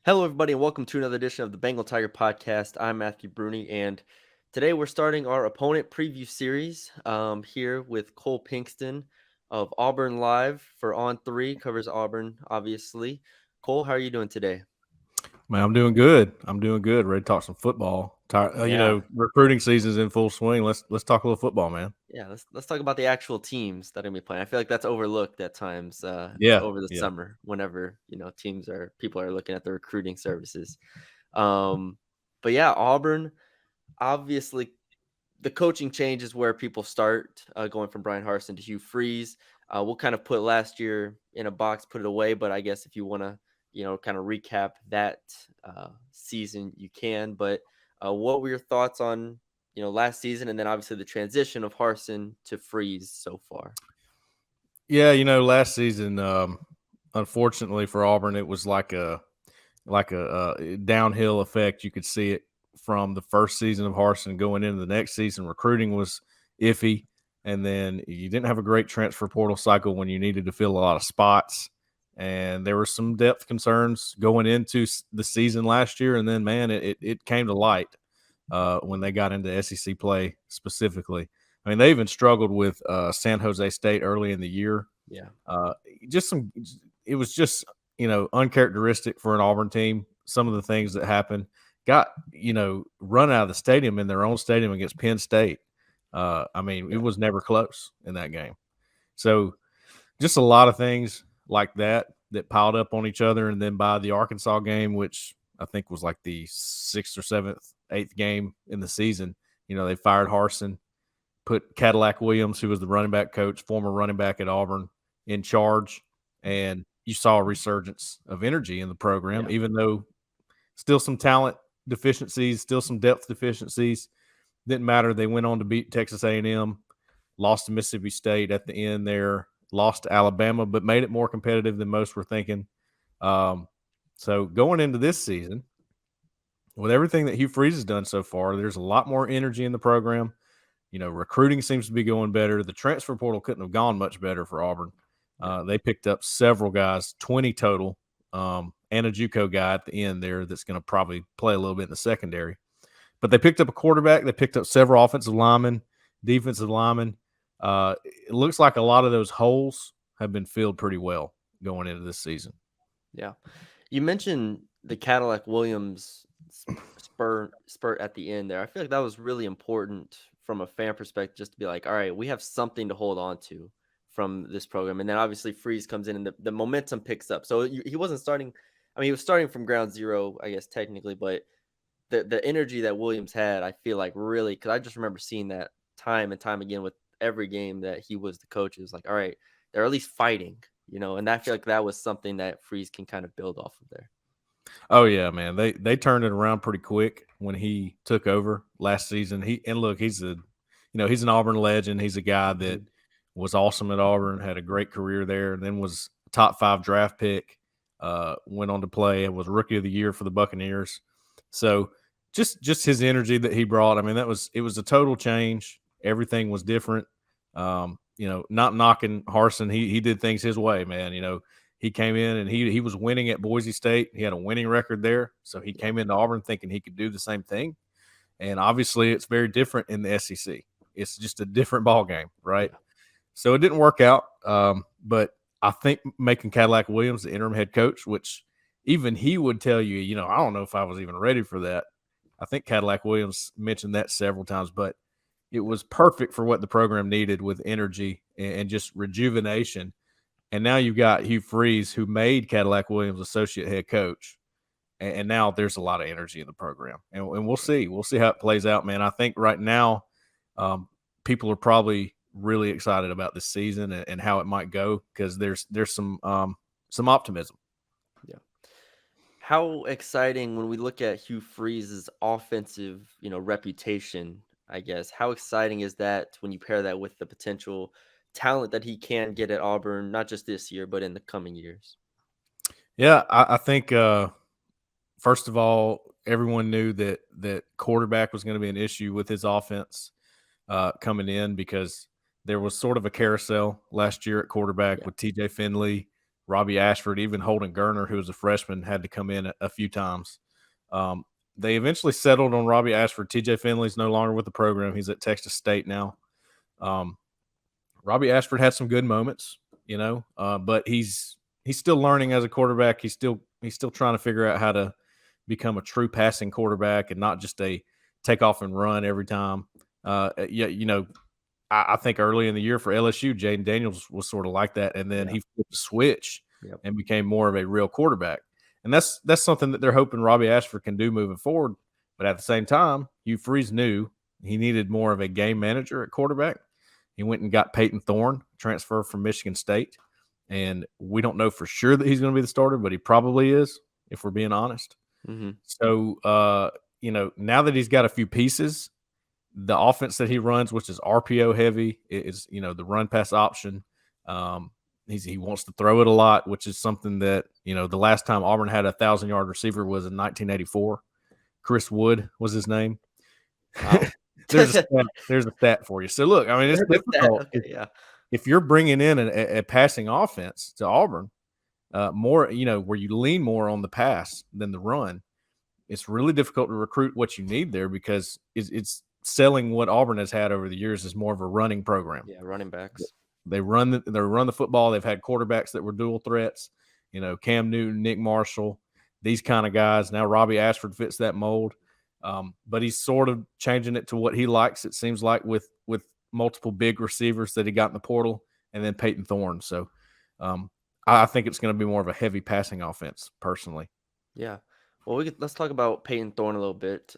Hello, everybody, and welcome to another edition of the Bengal Tiger Podcast. I'm Matthew Brune, and today we're starting our opponent preview series here with Cole Pinkston of AuburnLive for On3, covers Auburn, obviously. Cole, how are you doing today? Man, I'm doing good. Ready to talk some football. Yeah, Recruiting season's in full swing. Let's talk a little football, man. yeah. Let's talk about the actual teams that are gonna be playing. I feel like that's overlooked at times Yeah, over the yeah. summer, whenever people are looking at the recruiting services. Um, but yeah, Auburn obviously the coaching change is where people start going from Brian Harsin to Hugh Freeze. We'll kind of put last year in a box, put it away. But I guess if you want to, kind of recap that season, you can. But what were your thoughts on, last season and then obviously the transition of Harsin to Freeze so far? Yeah, last season, unfortunately for Auburn, it was like a downhill effect. You could see it from the first season of Harsin going into the next season. Recruiting was iffy, and then you didn't have a great transfer portal cycle when you needed to fill a lot of spots. And there were some depth concerns going into the season last year, and then man, it came to light when they got into SEC play specifically. I mean, they even struggled with San Jose State early in the year. Yeah. Uh, just some, it was just uncharacteristic for an Auburn team. Some of the things that happened got run out of the stadium in their own stadium against Penn State. I mean, it Yeah. was never close in that game. So just a lot of things like that piled up on each other, and then by the Arkansas game, which I think was like the sixth or seventh, eighth game in the season, they fired Harsin, put Cadillac Williams, who was the running back coach, former running back at Auburn, in charge, and you saw a resurgence of energy in the program, Yeah. even though still some talent deficiencies, still some depth deficiencies. Didn't matter. They went on to beat Texas A&M, lost to Mississippi State at the end there, lost to Alabama, but made it more competitive than most were thinking. Um, so going into this season, with everything that Hugh Freeze has done so far, there's a lot more energy in the program. Recruiting seems to be going better. The transfer portal couldn't have gone much better for Auburn. Yeah. They picked up several guys, 20 total, and a JUCO guy at the end there that's going to probably play a little bit in the secondary. But they picked up a quarterback. They picked up several offensive linemen, defensive linemen. It looks like a lot of those holes have been filled pretty well going into this season. Yeah. You mentioned the Cadillac Williams spurt at the end there. I feel like that was really important from a fan perspective, just to be like, all right, we have something to hold on to from this program. And then obviously Freeze comes in and the momentum picks up. So he wasn't starting. I mean, he was starting from ground zero, I guess technically, but the energy that Williams had, I feel like really, because I just remember seeing that time and time again with every game that he was the coach. It was like, all right, they're at least fighting, and I feel like that was something that Freeze can kind of build off of there. Oh yeah, man. They turned it around pretty quick when he took over last season. He's an Auburn legend. He's a guy that Mhm. was awesome at Auburn, had a great career there, and then was a top 5 draft pick. Went on to play and was rookie of the year for the Buccaneers. So just his energy that he brought. I mean, it was a total change. Everything was different. Not knocking Harsin. He did things his way, man. He came in and he was winning at Boise State. He had a winning record there, so he Yeah. came into Auburn thinking he could do the same thing. And obviously, it's very different in the SEC. It's just a different ball game, right? Yeah. So it didn't work out. But I think making Cadillac Williams the interim head coach, which even he would tell you, I don't know if I was even ready for that. I think Cadillac Williams mentioned that several times, but it was perfect for what the program needed with energy and just rejuvenation. And now you've got Hugh Freeze, who made Cadillac Williams associate head coach. And now there's a lot of energy in the program. And we'll see. We'll see how it plays out, man. I think right now um, people are probably really excited about this season and how it might go because there's some optimism. Yeah. How exciting when we look at Hugh Freeze's offensive, reputation, I guess. How exciting is that when you pair that with the potential talent that he can get at Auburn, not just this year, but in the coming years? Yeah, I think first of all, everyone knew that quarterback was going to be an issue with his offense coming in because there was sort of a carousel last year at quarterback Yeah. with TJ Finley, Robbie Ashford, even Holden Gerner, who was a freshman, had to come in a few times. They eventually settled on Robbie Ashford. TJ Finley's no longer with the program. He's at Texas State now. Robbie Ashford had some good moments, but he's still learning as a quarterback. He's still trying to figure out how to become a true passing quarterback and not just a take off and run every time. I think early in the year for LSU, Jaden Daniels was sort of like that, and then he flipped the switch and became more of a real quarterback. And that's something that they're hoping Robbie Ashford can do moving forward. But at the same time, Hugh Freeze knew he needed more of a game manager at quarterback. He went and got Peyton Thorne, transfer from Michigan State. And we don't know for sure that he's going to be the starter, but he probably is, if we're being honest. Mm-hmm. So, now that he's got a few pieces, the offense that he runs, which is RPO heavy, is the run pass option. He wants to throw it a lot, which is something that the last time Auburn had a 1,000-yard receiver was in 1984. Chris Wood was his name. There's a stat for you. So look, I mean, it's difficult. Okay, if you're bringing in a passing offense to Auburn, more where you lean more on the pass than the run, it's really difficult to recruit what you need there because it's selling what Auburn has had over the years is more of a running program. Yeah, running backs. They run the football. They've had quarterbacks that were dual threats. Cam Newton, Nick Marshall, these kind of guys. Now Robbie Ashford fits that mold, but he's sort of changing it to what he likes. It seems like with multiple big receivers that he got in the portal, and then Peyton Thorne. So I think it's going to be more of a heavy passing offense, personally. Yeah. Well, let's talk about Peyton Thorne a little bit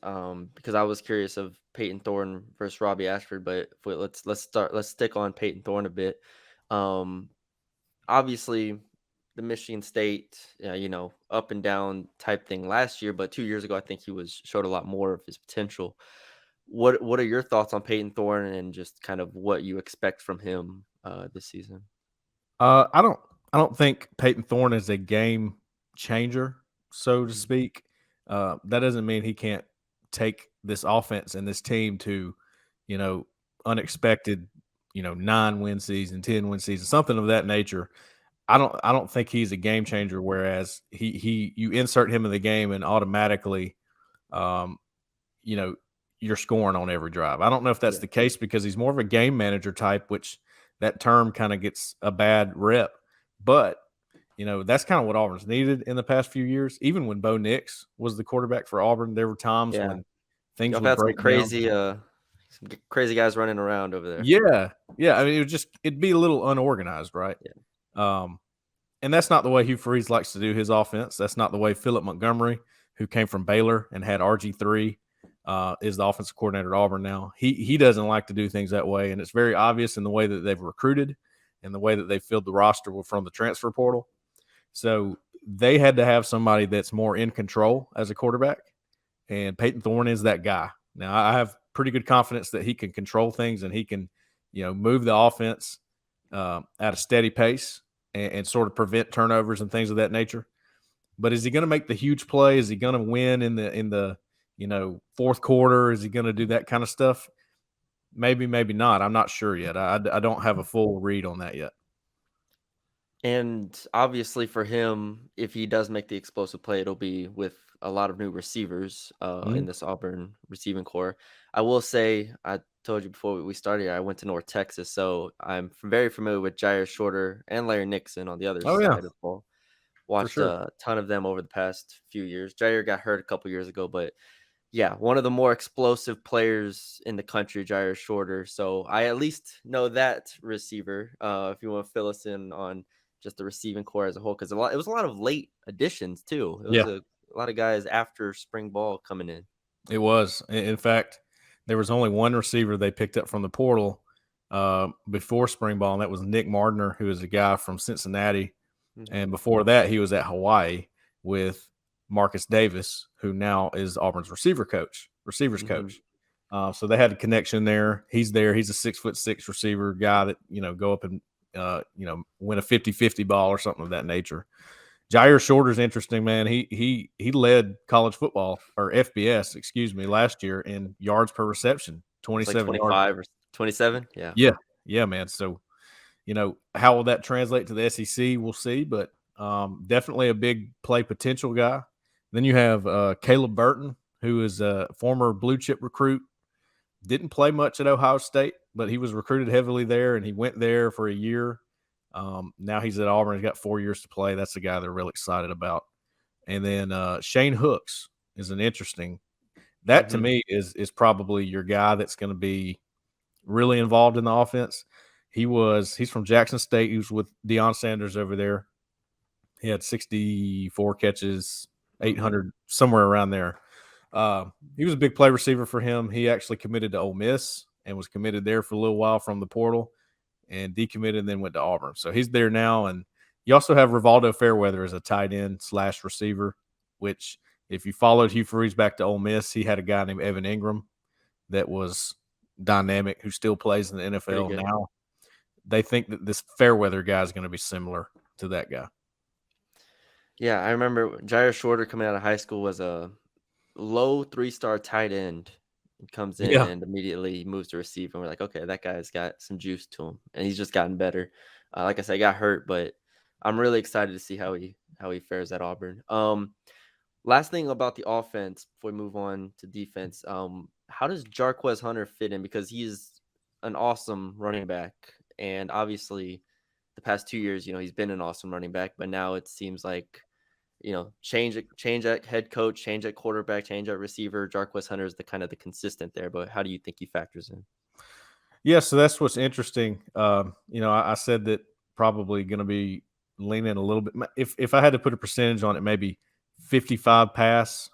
because I was curious of Peyton Thorne versus Robbie Ashford, but let's stick on Peyton Thorne a bit. Obviously, the Michigan State, up and down type thing last year, but 2 years ago, I think he showed a lot more of his potential. What are your thoughts on Peyton Thorne and just kind of what you expect from him this season? I don't think Peyton Thorne is a game changer, so to speak. That doesn't mean he can't take this offense and this team to, unexpected, 9-win season, 10-win season, something of that nature. I don't think he's a game changer. Whereas you insert him in the game and automatically, you're scoring on every drive. I don't know if that's the case because he's more of a game manager type, which that term kind of gets a bad rep, but that's kind of what Auburn's needed in the past few years. Even when Bo Nix was the quarterback for Auburn, there were times when things would break down. Some crazy guys running around over there. Yeah. I mean, it'd be a little unorganized, right? Yeah. And that's not the way Hugh Freeze likes to do his offense. That's not the way Philip Montgomery, who came from Baylor and had RG3, is the offensive coordinator at Auburn now. He doesn't like to do things that way, and it's very obvious in the way that they've recruited and the way that they filled the roster from the transfer portal. So they had to have somebody that's more in control as a quarterback, and Peyton Thorne is that guy. Now, I have pretty good confidence that he can control things and he can, move the offense at a steady pace and sort of prevent turnovers and things of that nature. But is he going to make the huge play? Is he going to win in the fourth quarter? Is he going to do that kind of stuff? Maybe, maybe not. I'm not sure yet. I don't have a full read on that yet. And obviously for him, if he does make the explosive play, it'll be with a lot of new receivers in this Auburn receiving core. I will say, I told you before we started, I went to North Texas, so I'm very familiar with Jair Shorter and Larry Nixon on the other side of the ball. Watched a ton of them over the past few years. Jair got hurt a couple years ago, but yeah, one of the more explosive players in the country, Jair Shorter. So I at least know that receiver. If you want to fill us in on just the receiving core as a whole, because it was a lot of late additions too. It was a lot of guys after spring ball coming in. It was. In fact, there was only one receiver they picked up from the portal before spring ball, and that was Nick Mardner, who is a guy from Cincinnati. Mm-hmm. And before that, he was at Hawaii with Marcus Davis, who now is Auburn's receivers coach. So they had a connection there. He's there. He's a 6'6" receiver guy that, go up and, win a 50-50 ball or something of that nature. Jair Shorter is interesting, man. He led college football, or FBS, last year in yards per reception, 27, like 25 or 27. Yeah, man. So, how will that translate to the SEC? We'll see. But Definitely a big play potential guy. Then you have Caleb Burton, who is a former blue chip recruit. Didn't play much at Ohio State, but he was recruited heavily there, and he went there for a year. Now he's at Auburn. He's got 4 years to play. That's the guy they're real excited about. And then Shane Hooks is an interesting. That to me is probably your guy that's going to be really involved in the offense. He's from Jackson State. He was with Deion Sanders over there. He had 64 catches, 800, somewhere around there. He was a big play receiver for him. He actually committed to Ole Miss and was committed there for a little while from the portal and decommitted and then went to Auburn. So he's there now. And you also have Rivaldo Fairweather as a tight end / receiver, which if you followed Hugh Freeze back to Ole Miss, he had a guy named Evan Ingram that was dynamic who still plays in the NFL now. They think that this Fairweather guy is going to be similar to that guy. Yeah, I remember Jair Shorter coming out of high school was a low 3-star tight end. He comes in and immediately moves to receiver. And we're like, okay, that guy's got some juice to him, and he's just gotten better. Like I said, he got hurt, but I'm really excited to see how he fares at Auburn. Last thing about the offense before we move on to defense, how does Jarquez Hunter fit in? Because he's an awesome running back, and obviously the past 2 years, he's been an awesome running back, but now it seems like, change at head coach, change at quarterback, change at receiver. Jarquez Hunter is the kind of the consistent there, but how do you think he factors in? Yeah, so that's what's interesting. I said that probably going to be leaning a little bit. If I had to put a percentage on it, maybe 55 pass,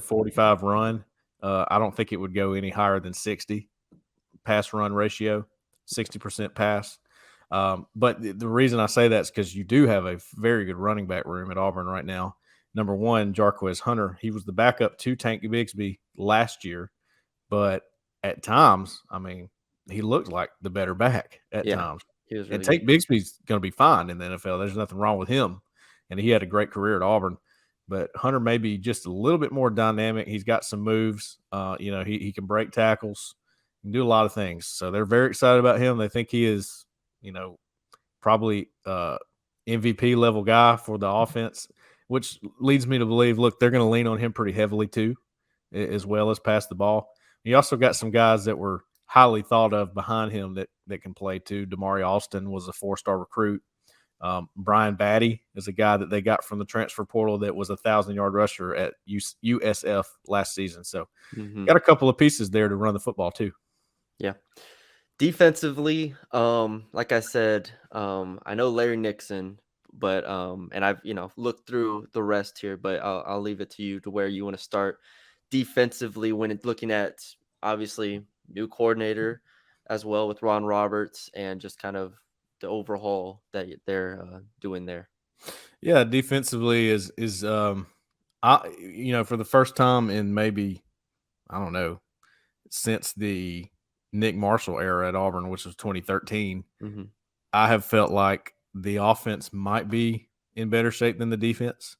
45 run. I don't think it would go any higher than 60 pass run ratio, 60% pass. But the reason I say that is because you do have a very good running back room at Auburn right now. Number one, Jarquez Hunter. He was the backup to Tank Bigsby last year, but at times, he looked like the better back at times. He was really and Tank Bigsby's going to be fine in the NFL. There's nothing wrong with him, and he had a great career at Auburn. But Hunter may be just a little bit more dynamic. He's got some moves. He can break tackles, can do a lot of things. So they're very excited about him. They think he is, probably MVP level guy for the offense, which leads me to believe, look, they're going to lean on him pretty heavily too, as well as pass the ball. You also got some guys that were highly thought of behind him that can play too. Damari Alston was a 4-star recruit. Brian Batty is a guy that they got from the transfer portal that was a 1,000-yard rusher at USF last season. So got a couple of pieces there to run the football too. Yeah. Defensively, like I said, I know Larry Nixon, but and I've looked through the rest here, but I'll leave it to you to where you want to start defensively when it's looking at obviously new coordinator as well with Ron Roberts and just kind of the overhaul that they're doing there. Yeah, defensively is for the first time in maybe, I don't know, since the Nick Marshall era at Auburn, which was 2013, I have felt like the offense might be in better shape than the defense,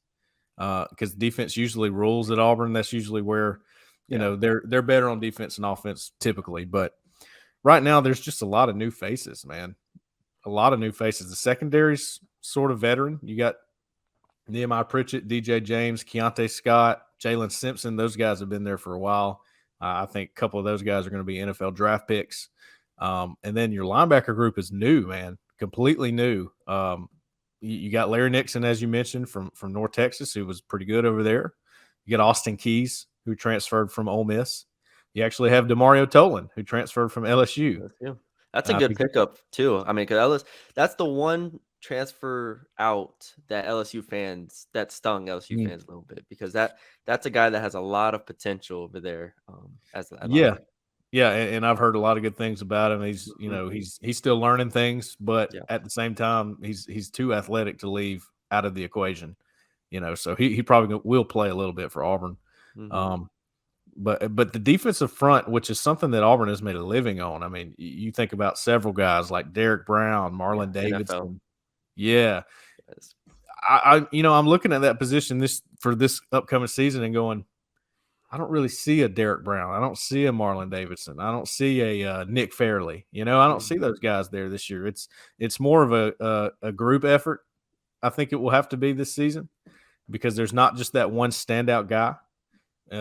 because defense usually rules at Auburn. That's usually where they're better on defense and offense typically. But right now, there's just a lot of new faces, man. A lot of new faces. The secondary's sort of veteran. You got Nehemiah Pritchett, DJ James, Keontae Scott, Jalen Simpson. Those guys have been there for a while. I think a couple of those guys are going to be NFL draft picks. And then your linebacker group is new, man, completely new. You got Larry Nixon, as you mentioned, from North Texas, who was pretty good over there. You got Austin Keys, who transferred from Ole Miss. You actually have DeMario Tolan, who transferred from LSU. That's a good pickup too. Because that's the one transfer out that LSU fans that stung LSU fans a little bit, because that's a guy that has a lot of potential over there. And I've heard a lot of good things about him. He's he's still learning things, but at the same time, he's too athletic to leave out of the equation. So he probably will play a little bit for Auburn. But the defensive front, which is something that Auburn has made a living on. You think about several guys like Derek Brown, Marlon Davidson. NFL. Yeah. I'm looking at that position for this upcoming season and going, I don't really see a Derek Brown. I don't see a Marlon Davidson. I don't see a Nick Fairley. I don't see those guys there this year. It's more of a group effort, I think it will have to be this season because there's not just that one standout guy.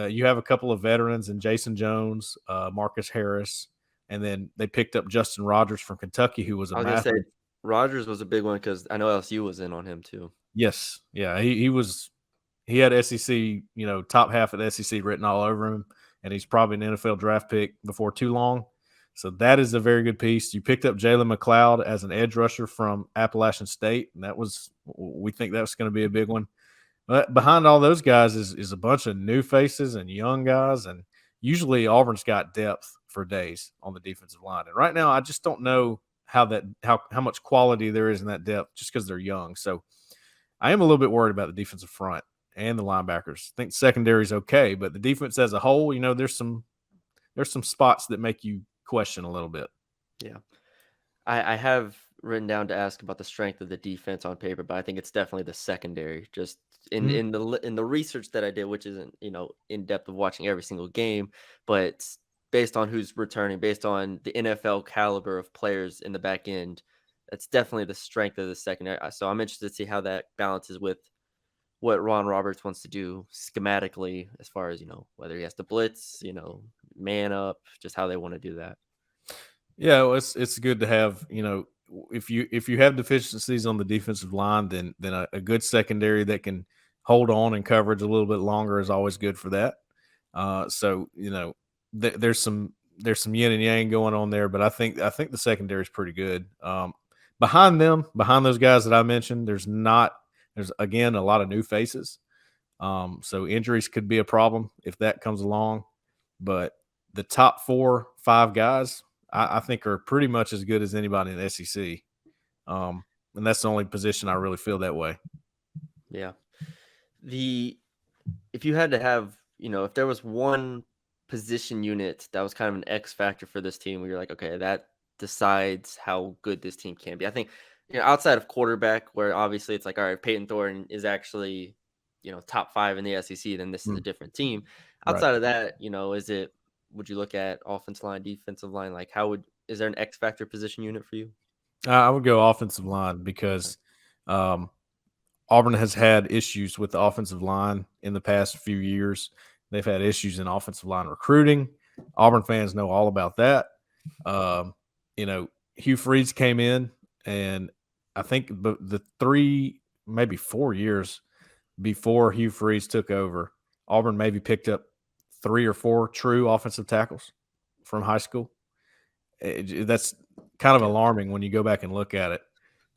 You have a couple of veterans in Jason Jones, Marcus Harris, and then they picked up Justin Rogers from Kentucky, who was a I was gonna say massive. Rogers was a big one because I know LSU was in on him too. Yes, yeah, he was. He had SEC, top half of the SEC written all over him, and he's probably an NFL draft pick before too long. So that is a very good piece. You picked up Jalen McLeod as an edge rusher from Appalachian State, and we think that's going to be a big one. But behind all those guys is a bunch of new faces and young guys, and usually Auburn's got depth for days on the defensive line. And right now, I just don't know how much quality there is in that depth just because they're young. So I am a little bit worried about the defensive front and the linebackers. I think secondary is okay, but the defense as a whole, there's some spots that make you question a little bit. Yeah. I have written down to ask about the strength of the defense on paper, but I think it's definitely the secondary. Just in the research that I did, which isn't in depth of watching every single game, but based on who's returning, based on the NFL caliber of players in the back end, that's definitely the strength of the secondary. So I'm interested to see how that balances with what Ron Roberts wants to do schematically, as far as whether he has to blitz, man up, just how they want to do that. Yeah, well, it's good to have, if you have deficiencies on the defensive line, then a good secondary that can hold on in coverage a little bit longer is always good for that. So there's some yin and yang going on there, but I think the secondary is pretty good. Behind those guys that I mentioned, there's again a lot of new faces. So injuries could be a problem if that comes along, but the top 4-5 guys I think are pretty much as good as anybody in the SEC. And that's the only position I really feel that way. Yeah. If you had to have, if there was one position unit that was kind of an X factor for this team where you're like, okay, that decides how good this team can be. I think, outside of quarterback, where obviously it's like, all right, Peyton Thorne is actually, top 5 in the SEC, then this is a different team. Outside of that, would you look at offensive line, defensive line? Like, is there an X factor position unit for you? I would go offensive line because Auburn has had issues with the offensive line in the past few years. They've had issues in offensive line recruiting. Auburn fans know all about that. Hugh Freeze came in, and I think the 3, maybe 4 years before Hugh Freeze took over, Auburn maybe picked up 3 or 4 true offensive tackles from high school. That's kind of alarming when you go back and look at it.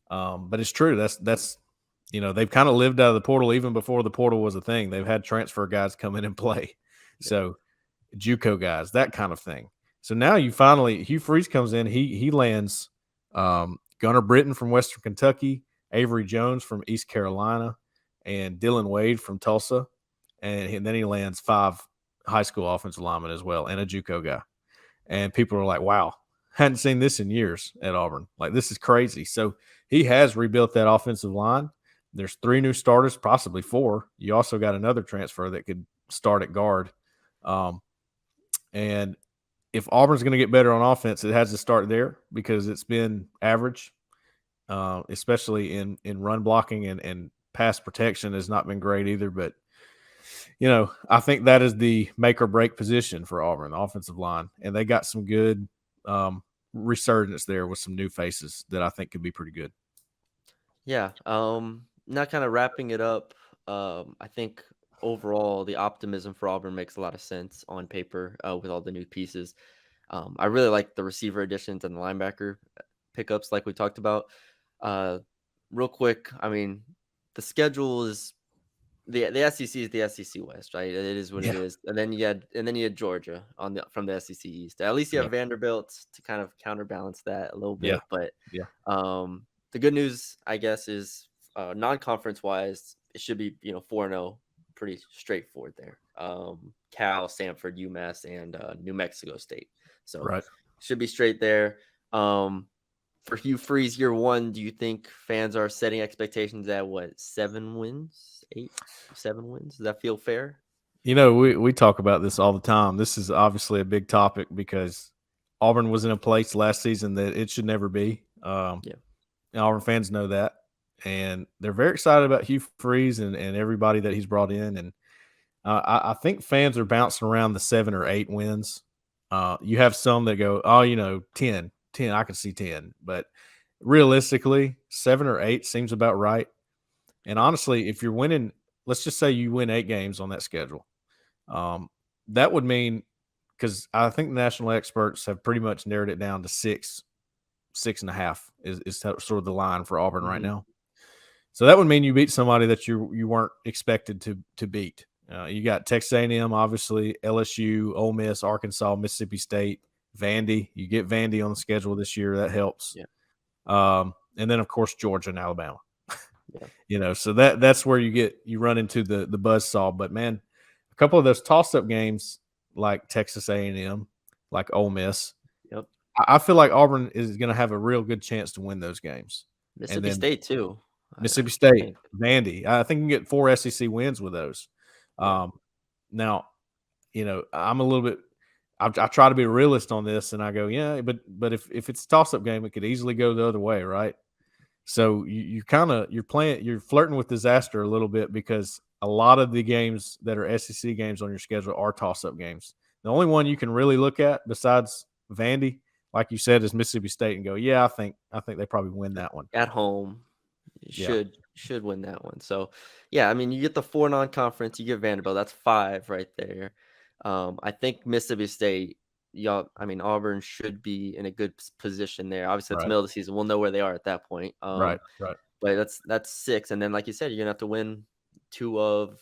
But it's true. That's they've kind of lived out of the portal even before the portal was a thing. They've had transfer guys come in and play. So JUCO guys, that kind of thing. So now Hugh Freeze comes in. He lands Gunnar Britton from Western Kentucky, Avery Jones from East Carolina, and Dylan Wade from Tulsa. And then he lands 5 high school offensive linemen as well, and a JUCO guy. And people are like, wow, hadn't seen this in years at Auburn. Like, this is crazy. So he has rebuilt that offensive line. There's 3 new starters, possibly 4. You also got another transfer that could start at guard. And if Auburn's going to get better on offense, it has to start there because it's been average, especially in run blocking, and pass protection has not been great either. But I think that is the make or break position for Auburn, the offensive line. And they got some good resurgence there with some new faces that I think could be pretty good. Yeah. Now kind of wrapping it up, I think overall the optimism for Auburn makes a lot of sense on paper with all the new pieces. I really like the receiver additions and the linebacker pickups like we talked about. Real quick, I mean, the schedule is the SEC is the SEC West, right? It is what it is. And then you had Georgia from the SEC East. At least you have Vanderbilt to kind of counterbalance that a little bit. But the good news, I guess, is non-conference wise, it should be 4-0, pretty straightforward there. Cal, Stanford, UMass, and New Mexico State. So should be straight there. For Hugh Freeze year 1, do you think fans are setting expectations at 7 wins, 7 wins? Does that feel fair? We talk about this all the time. This is obviously a big topic because Auburn was in a place last season that it should never be. Auburn fans know that. and they're very excited about Hugh Freeze and everybody that he's brought in. And I think fans are bouncing around the 7 or 8 wins. You have some that go, oh, 10, I can see 10. But realistically, 7 or 8 seems about right. And honestly, if you're winning, let's just say you win 8 games on that schedule. That would mean, because I think the national experts have pretty much narrowed it down to 6.5 is sort of the line for Auburn right now. So that would mean you beat somebody that you weren't expected to beat. You got Texas A&M, obviously, LSU, Ole Miss, Arkansas, Mississippi State, Vandy. You get Vandy on the schedule this year. That helps. Yeah. And then, of course, Georgia and Alabama. Yeah. So that's where you run into the buzzsaw. But, man, a couple of those toss-up games like Texas A&M, like Ole Miss, Yep. I feel like Auburn is going to have a real good chance to win those games. Mississippi State, too. Mississippi State, Vandy. I think you can get 4 SEC wins with those. Now, I'm a little bit – I try to be a realist on this, and I go, yeah, but if it's a toss-up game, it could easily go the other way, right? So you're flirting with disaster a little bit, because a lot of the games that are SEC games on your schedule are toss-up games. The only one you can really look at besides Vandy, like you said, is Mississippi State, and go, yeah, I think they probably win that one at home. Should win that one. So, yeah, I mean, you get the 4 non-conference, you get Vanderbilt. That's 5 right there. I think Mississippi State, Auburn should be in a good position there. Obviously, it's the middle of the season. We'll know where they are at that point. Right. But that's 6. And then, like you said, you're going to have to win 2 of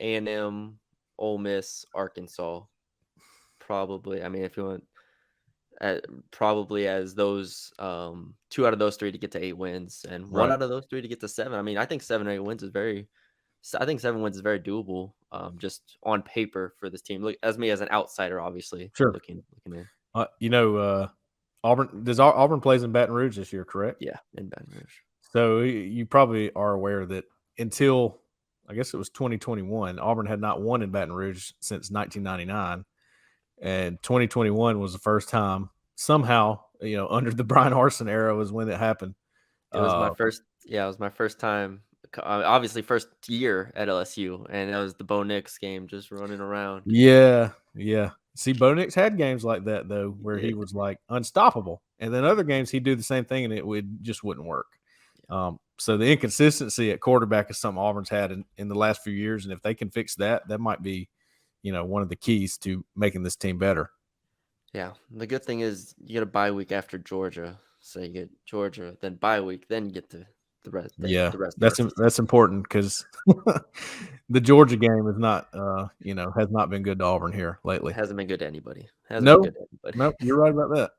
A&M, Ole Miss, Arkansas. Probably. I mean, if you want – probably as those 2 out of those 3 to get to 8 wins, and 1 out of those 3 to get to 7. I mean, I think 7 or 8 wins is very doable, just on paper for this team. Look, as an outsider, obviously, looking in. Auburn plays in Baton Rouge this year, correct? Yeah, in Baton Rouge. So you probably are aware that until I guess it was 2021, Auburn had not won in Baton Rouge since 1999. And 2021 was the first time somehow, under the Brian Harsin era was when it happened. It was my first. Yeah, it was my first time. Obviously, first year at LSU, and that was the Bo Nix game, just running around. Yeah. See, Bo Nix had games like that though, where he was like unstoppable, and then other games he'd do the same thing, and it wouldn't work. So the inconsistency at quarterback is something Auburn's had in the last few years, and if they can fix that, that might be one of the keys to making this team better. Yeah. The good thing is you get a bye week after Georgia. So you get Georgia, then bye week, then you get to the rest. That's important, because the Georgia game is not, has not been good to Auburn here lately. It hasn't been good to anybody. No, you're right about that.